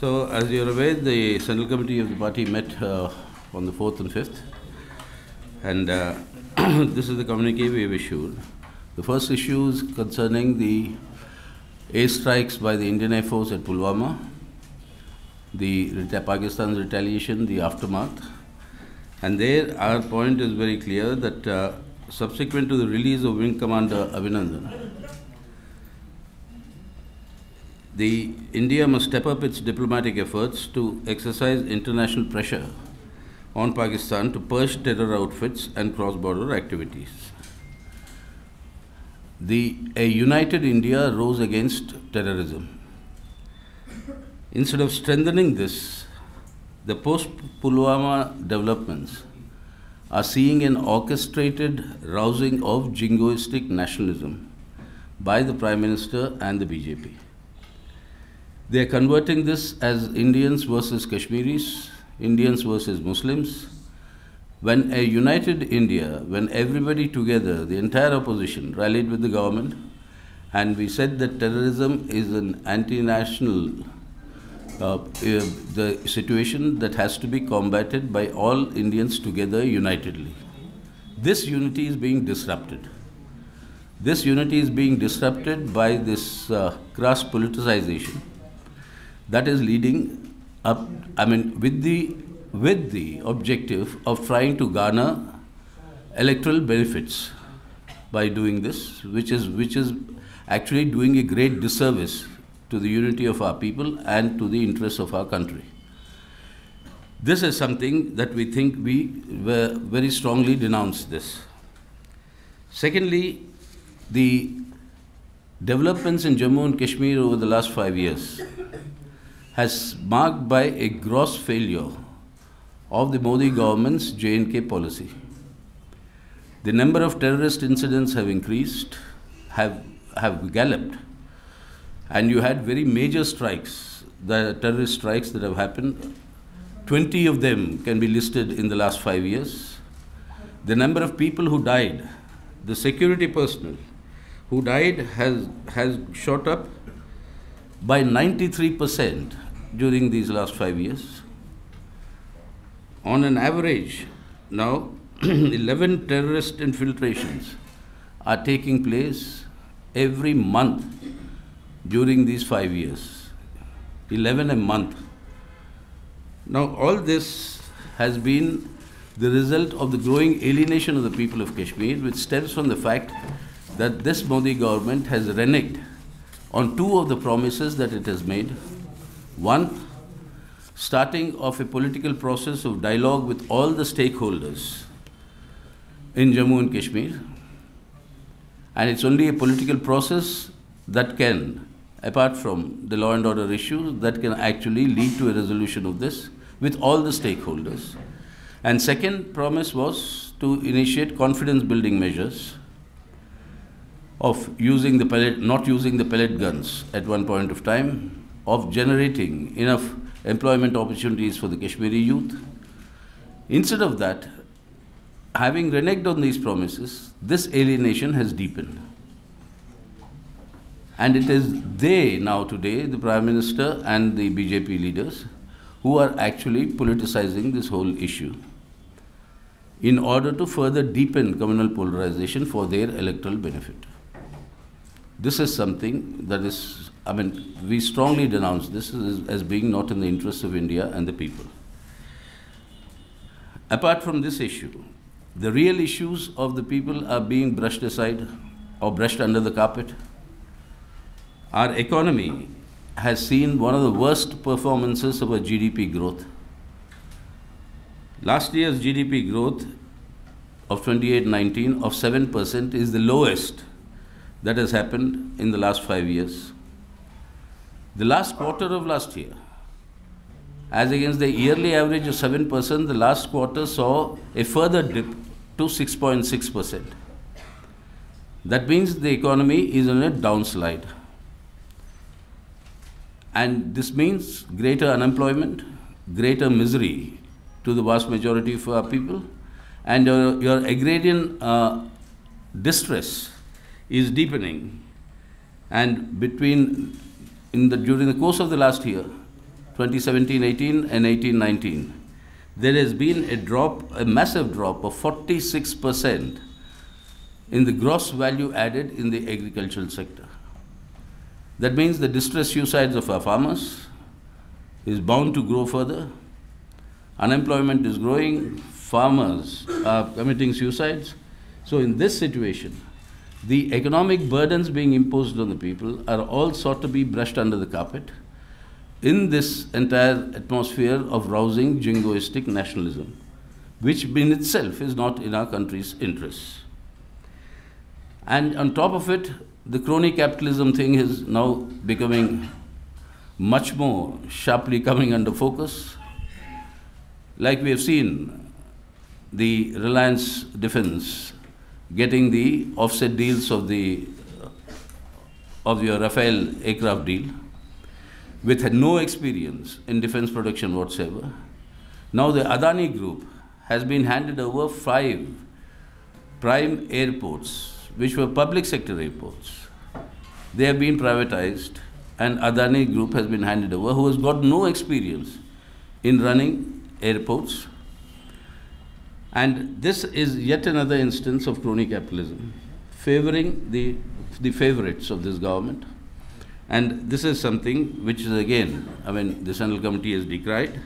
So, as you're aware, the Central Committee of the party met on the 4th and 5th, and this is the communique we have issued. The first issue is concerning the airstrikes by the Indian Air Force at Pulwama, Pakistan's retaliation, the aftermath. And there, our point is very clear that subsequent to the release of Wing Commander Abhinandan, India must step up its diplomatic efforts to exercise international pressure on Pakistan to purge terror outfits and cross-border activities. A united India rose against terrorism. Instead of strengthening this, the post-Pulwama developments are seeing an orchestrated rousing of jingoistic nationalism by the Prime Minister and the BJP. They are converting this as Indians versus Kashmiris, Indians versus Muslims. When a united India, when everybody together, the entire opposition rallied with the government, and we said that terrorism is an anti-national the situation that has to be combated by all Indians together unitedly. This unity is being disrupted. This unity is being disrupted by this crass politicization that is leading up, with the objective of trying to garner electoral benefits by doing this, which is actually doing a great disservice to the unity of our people and to the interests of our country. This is something that we think we very strongly denounce this. Secondly, the developments in Jammu and Kashmir over the last 5 years has marked by a gross failure of the Modi government's J&K policy. The number of terrorist incidents have increased, have galloped, and you had very major strikes, the terrorist strikes that have happened. 20 of them can be listed in the last 5 years. The number of people who died, the security personnel who died has shot up by 93% during these last 5 years. On an average, now 11 terrorist infiltrations are taking place every month during these 5 years. 11 a month. Now, all this has been the result of the growing alienation of the people of Kashmir, which stems from the fact that this Modi government has reneged on 2 of the promises that it has made. One, starting of a political process of dialogue with all the stakeholders in Jammu and Kashmir. And it's only a political process that can, apart from the law and order issues, that can actually lead to a resolution of this with all the stakeholders. And second promise was to initiate confidence building measures of using the not using the pellet guns at one point of time, of generating enough employment opportunities for the Kashmiri youth. Instead of that, having reneged on these promises, this alienation has deepened. And it is they now today, the Prime Minister and the BJP leaders, who are actually politicizing this whole issue in order to further deepen communal polarization for their electoral benefit. This is something that is, we strongly denounce this as being not in the interests of India and the people. Apart from this issue, the real issues of the people are being brushed aside or brushed under the carpet. Our economy has seen one of the worst performances of our GDP growth. Last year's GDP growth of 28-19 of 7% is the lowest that has happened in the last 5 years. The last quarter of last year, as against the yearly average of 7%, the last quarter saw a further dip to 6.6%. That means the economy is on a downslide. And this means greater unemployment, greater misery to the vast majority of our people, and your agrarian distress is deepening. And during the course of the last year, 2017-18 and 18-19, there has been a massive drop of 46% in the gross value added in the agricultural sector. That means the distress suicides of our farmers is bound to grow further. Unemployment is growing, farmers are committing suicides. So in this situation, the economic burdens being imposed on the people are all sought to be brushed under the carpet in this entire atmosphere of rousing jingoistic nationalism, which in itself is not in our country's interests. And on top of it, the crony capitalism thing is now becoming much more sharply coming under focus. Like we have seen, the Reliance Defense getting the offset deals of your Rafale aircraft deal, with no experience in defense production whatsoever. Now the Adani Group has been handed over 5 prime airports, which were public sector airports. They have been privatized, and Adani Group has been handed over, who has got no experience in running airports. And this is yet another instance of crony capitalism, favoring the favorites of this government. And this is something which is, again, the Central Committee has decried.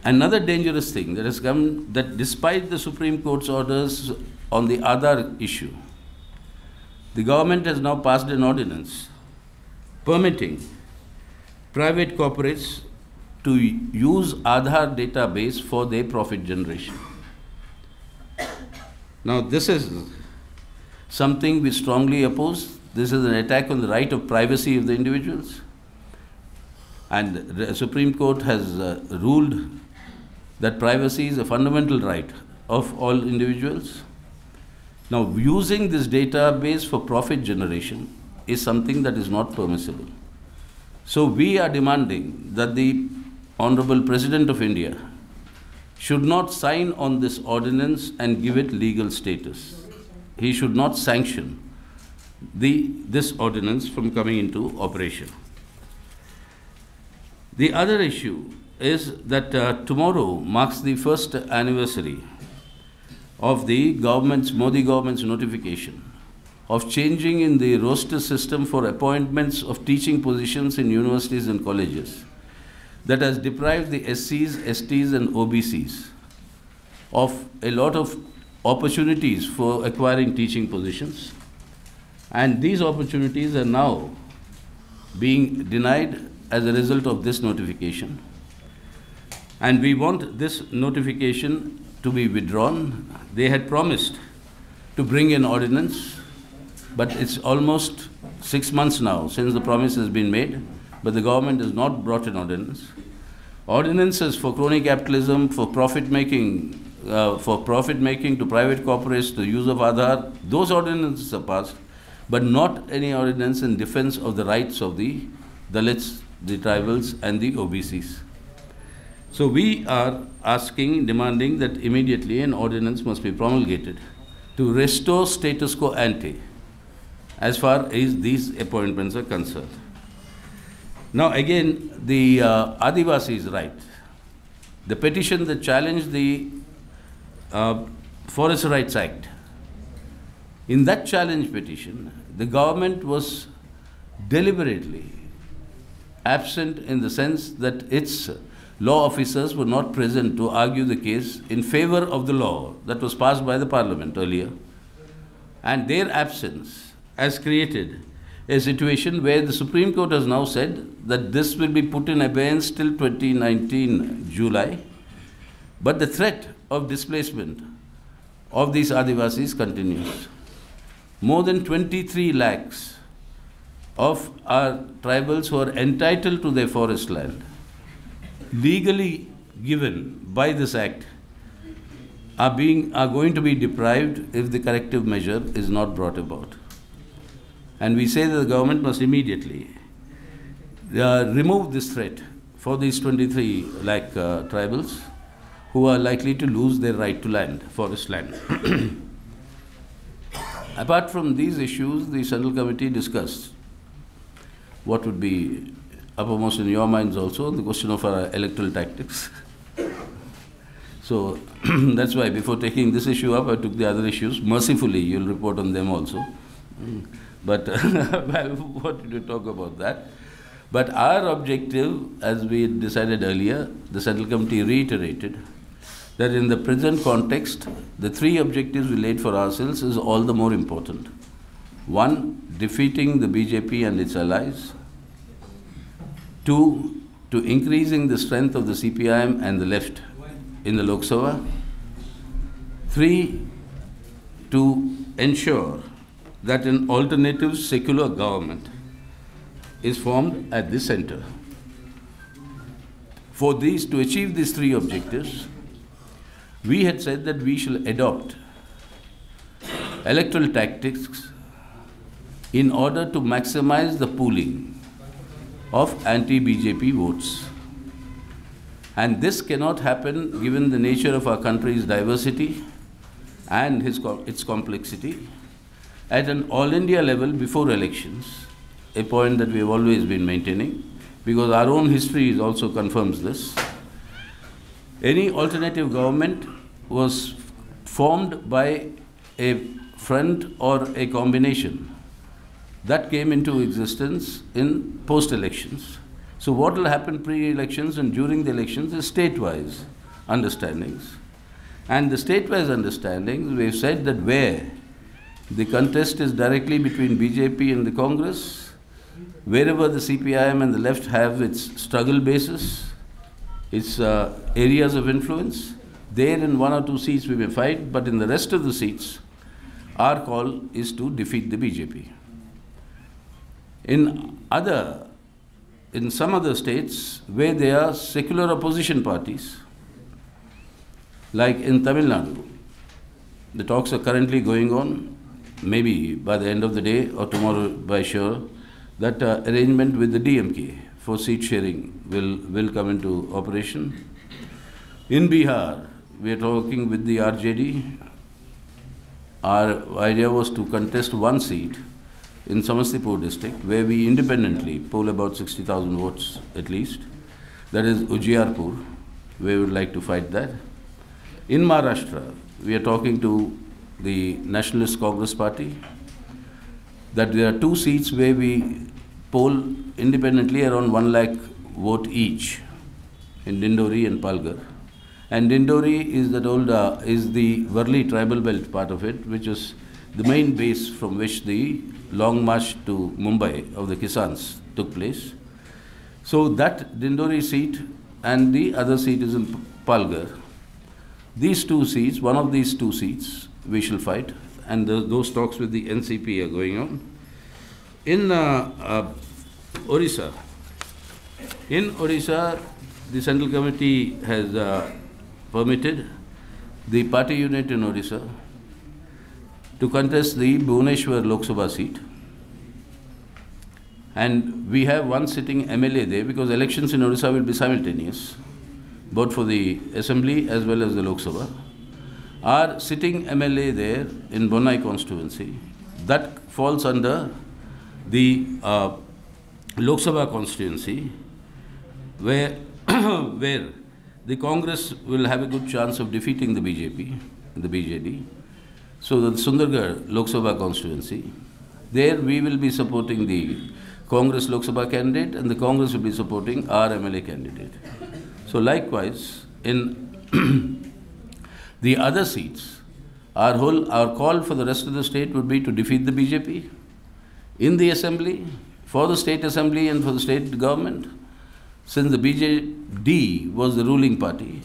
Another dangerous thing that has come, that despite the Supreme Court's orders on the Aadhaar issue, the government has now passed an ordinance permitting private corporates to use Aadhaar database for their profit generation. Now, this is something we strongly oppose. This is an attack on the right of privacy of the individuals. And the Supreme Court has ruled that privacy is a fundamental right of all individuals. Now, using this database for profit generation is something that is not permissible. So we are demanding that the Honorable President of India should not sign on this ordinance and give it legal status. He should not sanction this ordinance from coming into operation. The other issue is that tomorrow marks the first anniversary of the Modi government's notification of changing in the roster system for appointments of teaching positions in universities and colleges that has deprived the SCs, STs and OBCs of a lot of opportunities for acquiring teaching positions. And these opportunities are now being denied as a result of this notification. And we want this notification to be withdrawn. They had promised to bring an ordinance, but it's almost 6 months now since the promise has been made, but the government has not brought an ordinance. Ordinances for crony capitalism, for profit-making to private corporates, the use of Aadhaar, those ordinances are passed, but not any ordinance in defense of the rights of the Dalits, the tribals, and the OBCs. So we are demanding that immediately an ordinance must be promulgated to restore status quo ante as far as these appointments are concerned. Now again, the Adivasis' right. The petition that challenged the Forest Rights Act. In that challenge petition, the government was deliberately absent in the sense that its law officers were not present to argue the case in favor of the law that was passed by the Parliament earlier. And their absence has created a situation where the Supreme Court has now said that this will be put in abeyance till 2019 July. But the threat of displacement of these Adivasis continues. More than 23 lakhs of our tribals who are entitled to their forest land, legally given by this act, are going to be deprived if the corrective measure is not brought about. And we say that the government must immediately remove this threat for these 23 lakh tribals who are likely to lose their right to land, forest land. Apart from these issues, the Central Committee discussed what would be uppermost in your minds also, the question of our electoral tactics. So that's why before taking this issue up, I took the other issues. Mercifully, you'll report on them also. But I wanted to talk about that. But our objective, as we decided earlier, the Central Committee reiterated that in the present context, the three objectives we laid for ourselves is all the more important. One, defeating the BJP and its allies. Two, to increasing the strength of the CPIM and the left in the Lok Sabha. Three, to ensure that an alternative secular government is formed at the center. To achieve these three objectives, we had said that we shall adopt electoral tactics in order to maximize the pooling of anti-BJP votes. And this cannot happen given the nature of our country's diversity and its complexity at an all-India level before elections, a point that we have always been maintaining, because our own history also confirms this. Any alternative government was formed by a front or a combination that came into existence in post-elections. So what will happen pre-elections and during the elections is state-wise understandings. And the state-wise understandings, we've said that where the contest is directly between BJP and the Congress, wherever the CPIM and the left have its struggle basis, its areas of influence, there in one or two seats we may fight, but in the rest of the seats, our call is to defeat the BJP. In some other states where there are secular opposition parties, like in Tamil Nadu, the talks are currently going on, maybe by the end of the day or tomorrow by sure, that arrangement with the DMK for seat sharing will come into operation. In Bihar, we are talking with the RJD. Our idea was to contest one seat in Samastipur district, where we independently poll about 60,000 votes at least. That is Ujjiarpur, where we would like to fight that. In Maharashtra, we are talking to the Nationalist Congress Party, that there are two seats where we poll independently around 1 lakh vote each, in Dindori and Palghar. And Dindori is is the Varli tribal belt part of it, which is the main base from which the long march to Mumbai of the Kisans took place. So that Dindori seat and the other seat is in Palghar. These two seats, one of these two seats, we shall fight, and those talks with the NCP are going on. In Orissa, the Central Committee has permitted the party unit in Orissa to contest the Bhubaneswar Lok Sabha seat. And we have one sitting MLA there, because elections in Orissa will be simultaneous, both for the Assembly as well as the Lok Sabha. Our sitting MLA there in Bonnai constituency, that falls under the Lok Sabha constituency, where the Congress will have a good chance of defeating the BJP, the BJD. So the Sundargarh Lok Sabha constituency, there we will be supporting the Congress Lok Sabha candidate, and the Congress will be supporting our MLA candidate. So likewise, in the other seats, our call for the rest of the state would be to defeat the BJP in the Assembly, for the State Assembly and for the state government, since the BJD was the ruling party.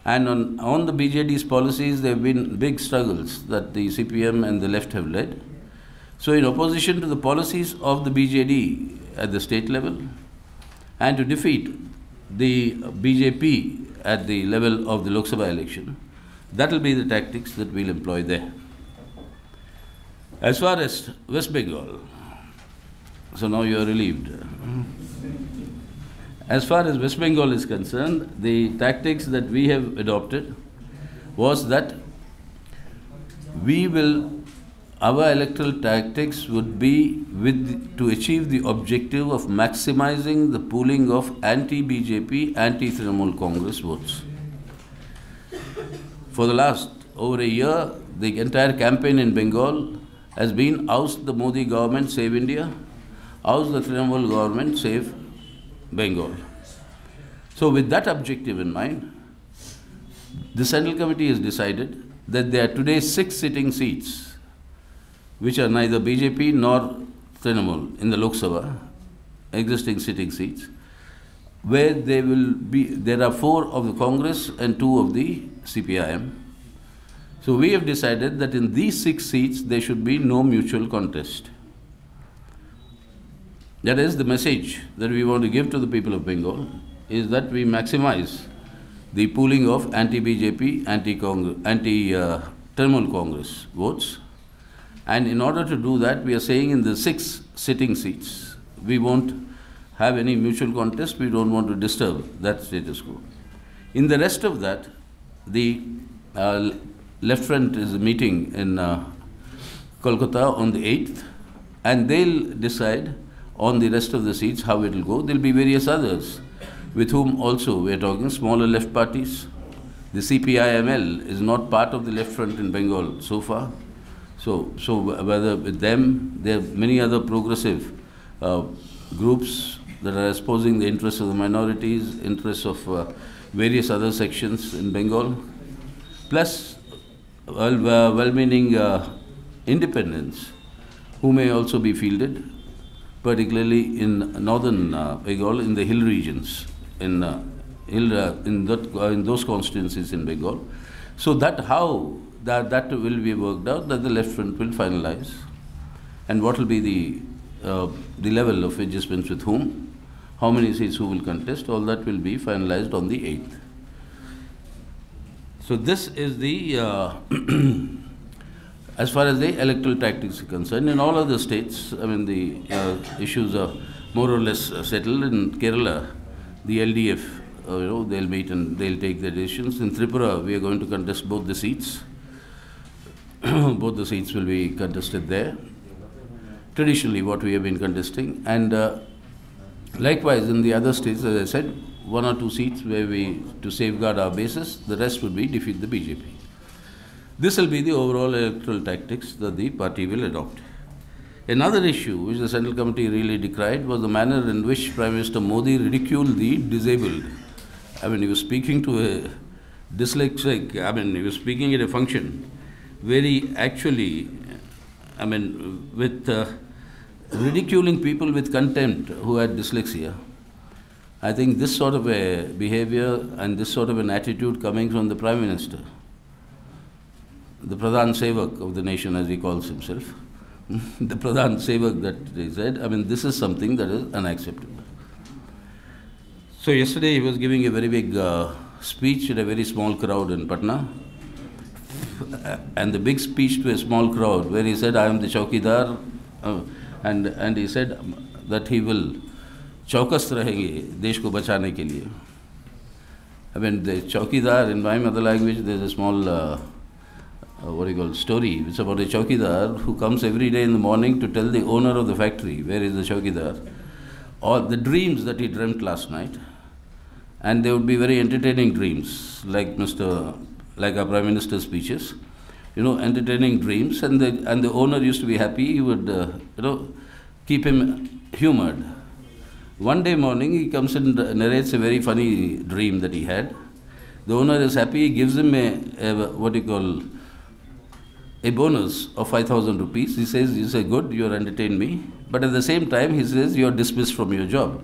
And on the BJD's policies, there have been big struggles that the CPM and the left have led. So in opposition to the policies of the BJD at the state level, and to defeat the BJP at the level of the Lok Sabha election, that will be the tactics that we'll employ there. As far as West Bengal, so now you are relieved. As far as West Bengal is concerned, the tactics that we have adopted was that we will our electoral tactics would be to achieve the objective of maximizing the pooling of anti-BJP, anti-Trinamool Congress votes. For the last over a year, the entire campaign in Bengal has been oust the Modi government, save India, oust the Trinamool government, save Bengal. So with that objective in mind, the Central Committee has decided that there are today 6 sitting seats which are neither BJP nor Trinamool in the Lok Sabha, existing sitting seats, where there are 4 of the Congress and 2 of the CPIM. So we have decided that in these 6 seats there should be no mutual contest. That is the message that we want to give to the people of Bengal, is that we maximize the pooling of anti-BJP, anti-Trinamool Congress votes. And in order to do that, we are saying in the 6 sitting seats, we won't have any mutual contest. We don't want to disturb that status quo. In the rest of that, the Left Front is meeting in Kolkata on the 8th, and they'll decide on the rest of the seats how it will go. There'll be various others with whom also we are talking, smaller left parties. The CPIML is not part of the Left Front in Bengal so far. So whether with them, there are many other progressive groups that are espousing the interests of the minorities, interests of various other sections in Bengal, plus well-meaning independents who may also be fielded, particularly in northern Bengal, in the hill regions, in those constituencies in Bengal. So that will be worked out, that the Left Front will finalize, and what will be the level of adjustments with whom, how many seats who will contest, all that will be finalized on the 8th. So this is the, as far as the electoral tactics are concerned. In all other states, I mean, the issues are more or less settled. In Kerala, the LDF, they'll meet and they'll take their decisions. In Tripura, we are going to contest both the seats. Both the seats will be contested there. Traditionally, what we have been contesting. And likewise, in the other states, as I said, 1 or 2 seats where to safeguard our bases, the rest would be defeat the BJP. This will be the overall electoral tactics that the party will adopt. Another issue which the Central Committee really decried was the manner in which Prime Minister Modi ridiculed the disabled. I mean, he was speaking to a dyslexic, he was speaking at a function where he actually, with ridiculing people with contempt who had dyslexia. I think this sort of a behavior and this sort of an attitude coming from the Prime Minister, the Pradhan Sevak of the nation, as he calls himself, the Pradhan Sevak that he said, this is something that is unacceptable. So yesterday he was giving a very big speech at a very small crowd in Patna, and the big speech to a small crowd where he said, I am the Chaukidar, and he said that he will चौकस रहेंगे देश को बचाने के लिए. The Chaukidar, in my mother language, there's a small, story. It's about a Chaukidar who comes every day in the morning to tell the owner of the factory, where is the Chaukidar, or the dreams that he dreamt last night. And they would be very entertaining dreams, like our Prime Minister's speeches, entertaining dreams, and the owner used to be happy. He would, keep him humored. One day morning, he comes and narrates a very funny dream that he had. The owner is happy. He gives him a bonus of 5,000 rupees. He says, you say, good, you entertained me. But at the same time, he says, you are dismissed from your job.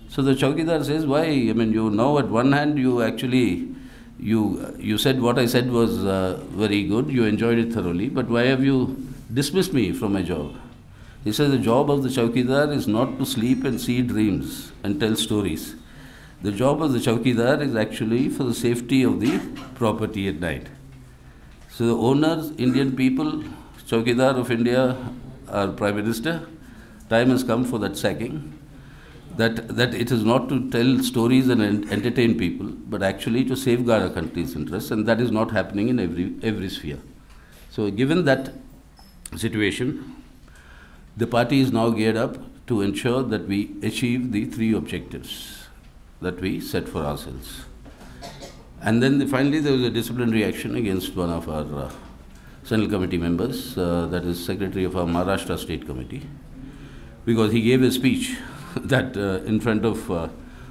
So the Chaukidar says, why? You know, at one hand, you actually, you said what I said was very good. You enjoyed it thoroughly. But why have you dismissed me from my job? He says the job of the Chaukidar is not to sleep and see dreams and tell stories. The job of the Chaukidar is actually for the safety of the property at night. So the owners, Indian people, Chaukidar of India, our Prime Minister, time has come for that sacking. That it is not to tell stories and entertain people, but actually to safeguard our country's interests, and that is not happening in every sphere. So given that situation, the party is now geared up to ensure that we achieve the three objectives that we set for ourselves. And then finally there was a disciplinary action against one of our Central Committee members, that is Secretary of our Maharashtra State Committee, because he gave a speech that in front of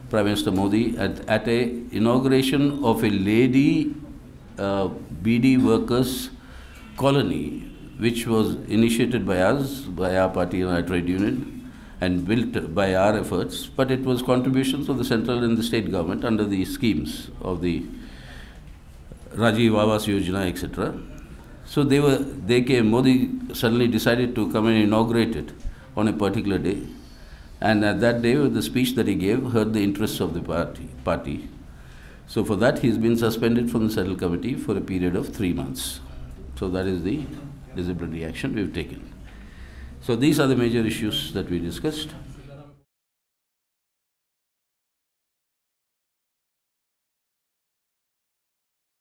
Prime Minister Modi at a inauguration of a lady BD workers colony, which was initiated by us, by our party and our trade union, and built by our efforts, but it was contributions of the central and the state government under the schemes of the Rajiv Awas Yojana, etc. So they came, Modi suddenly decided to come and inaugurate it on a particular day. And at that day, the speech that he gave hurt the interests of the party. So for that, he's been suspended from the Central Committee for a period of 3 months. So that is the disciplinary action we've taken. So these are the major issues that we discussed.